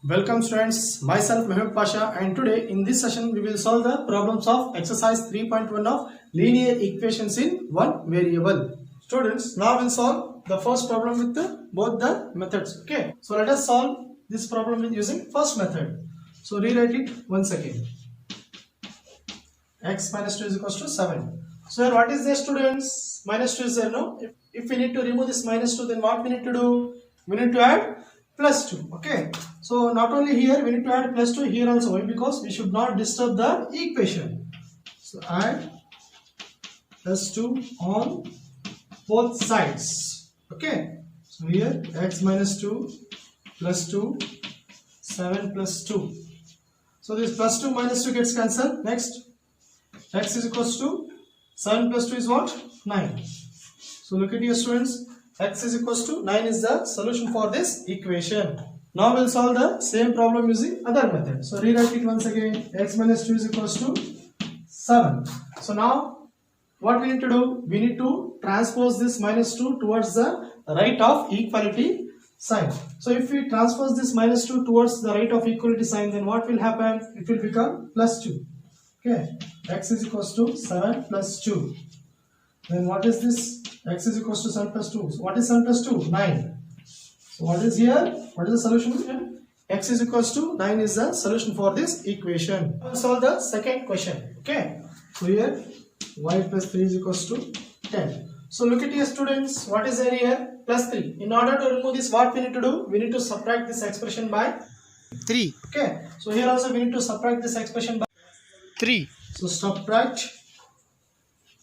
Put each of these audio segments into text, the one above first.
Welcome students, myself Mehmet Pasha, and today in this session we will solve the problems of exercise 3.1 of linear equations in one variable. Students, now we'll solve the first problem with both the methods. Okay, so let us solve this problem with using first method. So rewrite it once again. X minus 2 is equals to 7. So here what is there, students? Minus 2 is there, no? If we need to remove this minus 2, then what we need to do? We need to add plus 2. Okay, so not only here we need to add plus 2, here also. Why? Because we should not disturb the equation. So add plus 2 on both sides. Okay, so here x minus 2 plus 2, 7 plus 2. So this plus 2 minus 2 gets cancelled. Next, x is equals to 7 plus 2 is what? 9. So look at here, students. X is equals to 9 is the solution for this equation. Now we'll solve the same problem using other method. So rewrite it once again. X minus 2 is equals to 7. So now what we need to do? We need to transpose this minus 2 towards the right of equality sign. So if we transpose this minus 2 towards the right of equality sign, then what will happen? It will become plus 2. Okay, x is equals to 7 plus 2. Then what is this? X is equals to 7 plus 2. So what is 7 plus 2? 9. So what is here? What is the solution? X is equals to 9 is the solution for this equation. We'll solve the second question. Okay. So here y plus 3 is equals to 10. So look at here, students. What is there here? Plus 3. In order to remove this, what we need to do? We need to subtract this expression by 3. Okay. So here also we need to subtract this expression by 3. So subtract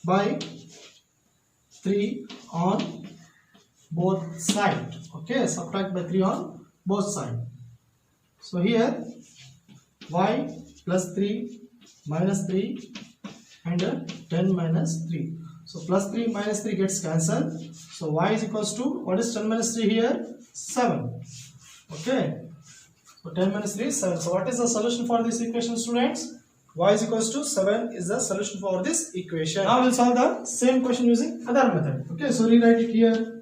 by 3 on both sides. Okay, subtract by 3 on both sides. So here y plus 3 minus 3 and 10 minus 3. So plus 3 minus 3 gets cancelled. So y is equals to, what is 10 minus 3 here? 7. Okay. So 10 minus 3 is 7. So what is the solution for this equation, students? Y is equals to 7 is the solution for this equation. Now we'll solve the same question using other method. Okay, so rewrite it here.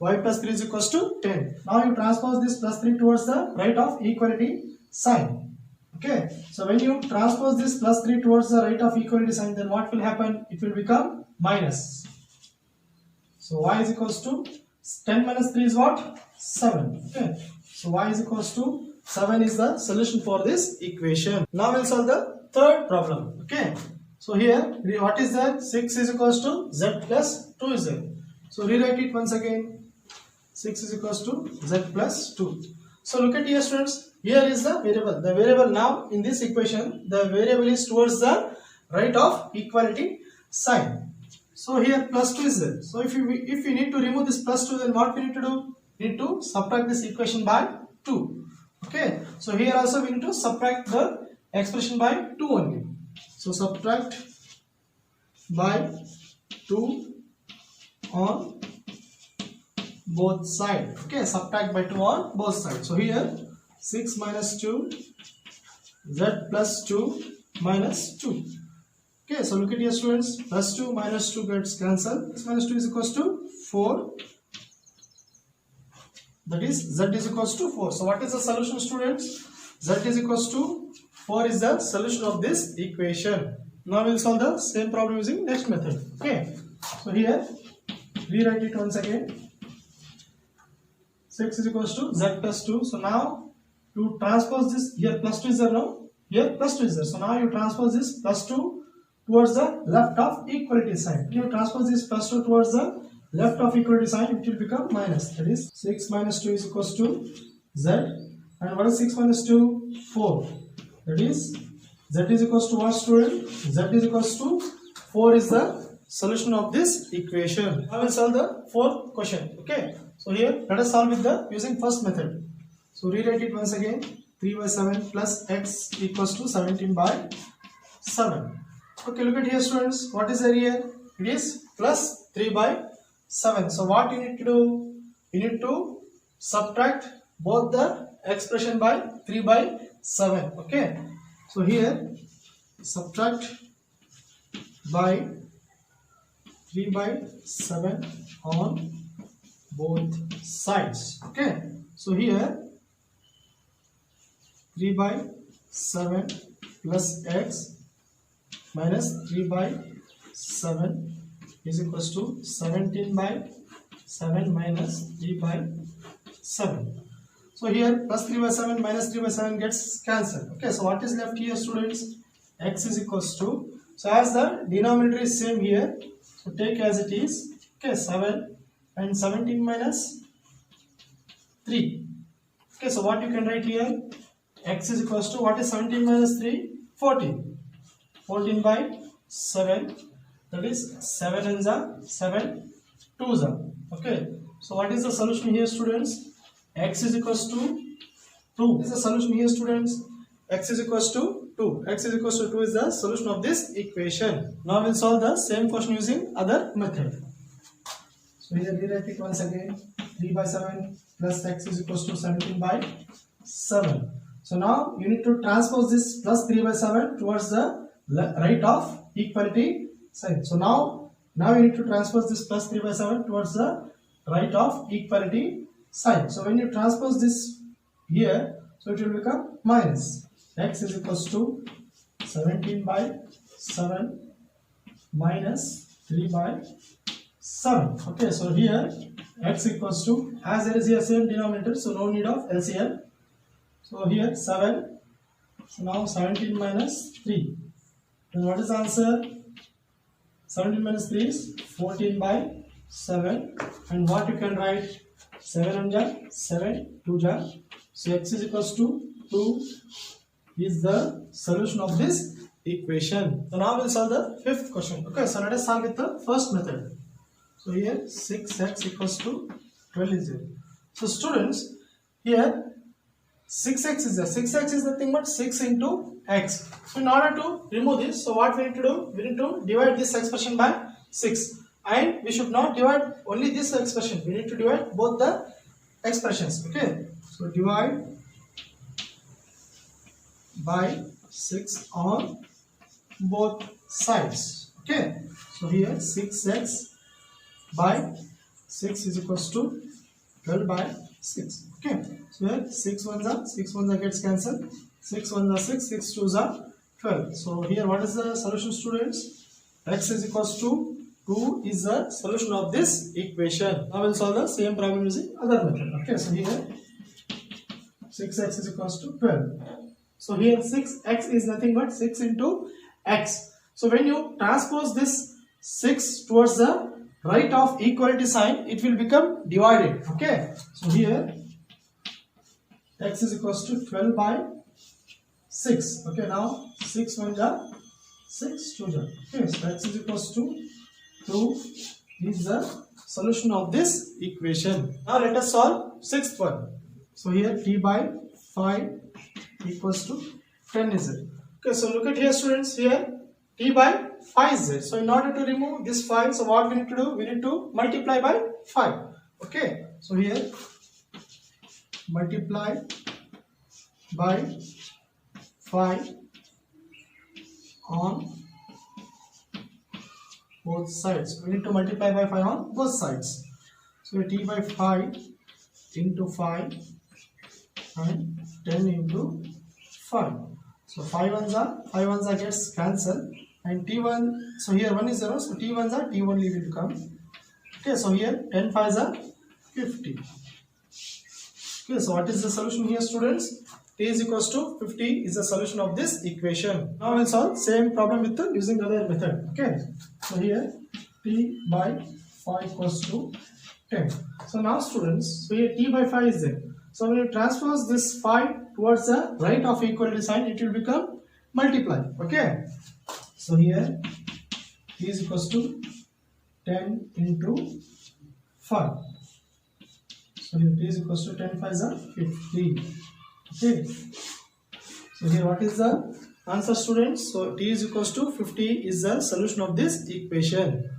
Y plus 3 is equals to 10. Now you transpose this plus 3 towards the right of equality sign. Okay, so when you transpose this plus 3 towards the right of equality sign, then what will happen? It will become minus. So y is equals to 10 minus 3 is what? 7. Okay, so y is equals to 7 is the solution for this equation. Now we'll solve the third problem. Okay, so here what is that? 6 is equals to z plus 2 is there. So rewrite it once again. 6 is equals to z plus 2. So look at here, students. Here is the variable. The variable now in this equation, the variable is towards the right of equality sign. So here plus 2 is there. So if we need to remove this plus 2, then what we need to do? We need to subtract this equation by 2. Okay, so here also we need to subtract the expression by 2 only. So subtract by 2 on both sides. Okay, subtract by 2 on both sides. So here 6 minus 2 z plus 2 minus 2. Okay, so look at here, students. Plus 2 minus 2 gets cancelled. 6 minus 2 is equals to 4. That is z is equals to 4. So what is the solution, students? Z is equals to 4 is the solution of this equation. Now we will solve the same problem using next method. Okay, so here rewrite it once again. 6 is equals to z plus 2. So now to transpose this, here plus 2 is there, no? Here plus 2 is there. So now you transpose this plus 2 towards the left of equality sign. You transpose this plus 2 towards the left of equality sign, it will become minus. That is 6 minus 2 is equals to z. And what is 6 minus 2? 4. That is z is equals to what, student? Z is equals to 4 is the solution of this equation. Now we will solve the fourth question. Okay, so here let us solve with the using first method. So rewrite it once again. 3 by 7 plus x equals to 17 by 7. Okay, look at here, students. What is there here? It is plus 3 by 7. So what you need to do? You need to subtract both the expression by 3 by 7. Okay, so here subtract by 3 by 7 on both sides. Okay, So here 3 by 7 plus x minus 3 by 7 is equals to 17 by 7 minus 3 by 7. So here plus 3 by 7 minus 3 by 7 gets cancelled. Okay, so what is left here, students? X is equals to, so as the denominator is same here, so take as it is. Okay, 7 and 17 minus 3. Okay, so what you can write here? X is equals to, what is 17 minus 3? 14. 14 by 7, that is 7 and 7 2s. Okay, so what is the solution here, students? X is equals to 2. What is the solution here, students? X is equals to 2. X is equals to 2 is the solution of this equation. Now we'll solve the same question using other method. So here rewrite it once again. 3 by 7 plus x is equals to 17 by 7. So now you need to transpose this plus 3 by 7 towards the right of equality sign. So now you need to transpose this plus 3 by 7 towards the right of equality sign. So when you transpose this here, so it will become minus x is equals to 17 by 7 minus 3 by 7. Okay, so here x equals to, as there is here same denominator, so no need of LCM. So here 7, so now 17 minus 3. Then what is the answer? 17 minus 3 is 14 by 7. And what you can write? 7 and 7, 2 jar. So x is equals to 2 is the solution of this equation. So now we'll solve the fifth question. Okay, so let us solve with the first method. So here 6x equals to 12 is there. So students, here 6x is there. 6x is nothing but 6 into x. So in order to remove this, so what we need to do? We need to divide this expression by 6. And we should not divide only this expression. We need to divide both the expressions. Okay. So divide by 6 on both sides. Okay. So here 6x by 6 is equals to 12 by 6. Okay. So here 6 ones are gets cancelled. 6 ones are 6, 6 twos are 12. So here what is the solution, students? X is equals to 2 is the solution of this equation. Now we'll solve the same problem using other method. Okay, so here 6x is equals to 12. So here 6x is nothing but 6 into x. So when you transpose this 6 towards the right of equality sign, it will become divided. Okay, so here x is equals to 12 by 6. Okay, now 6 1 jar, 6 2 jar. Okay, so x is equals to 2 is the solution of this equation. Now let us solve sixth one. So here t by 5 equals to 10 is it. Okay, so look at here, students. Here t by 5 is there. So in order to remove this 5, so what we need to do? We need to multiply by 5. Okay, so here multiply by 5 on both sides. We need to multiply by 5 on both sides. So t by 5 into 5 and 10 into 5. So 5 ones are gets cancelled, and t1, so here 1 is 0, so t ones are t only will come. Okay, so here 10 5s are 50. Okay, so what is the solution here, students? T is equals to 50 is the solution of this equation. Now we'll solve same problem with the using other method. Okay, so here t by 5 equals to 10. So now, students, so here t by 5 is there. So when you transpose this 5 towards the right of equality sign, it will become multiply. Okay, so here t is equals to 10 into 5. So here t is equals to 10 5s are 50. Okay, so here what is the answer, students? So t is equals to 50 is the solution of this equation.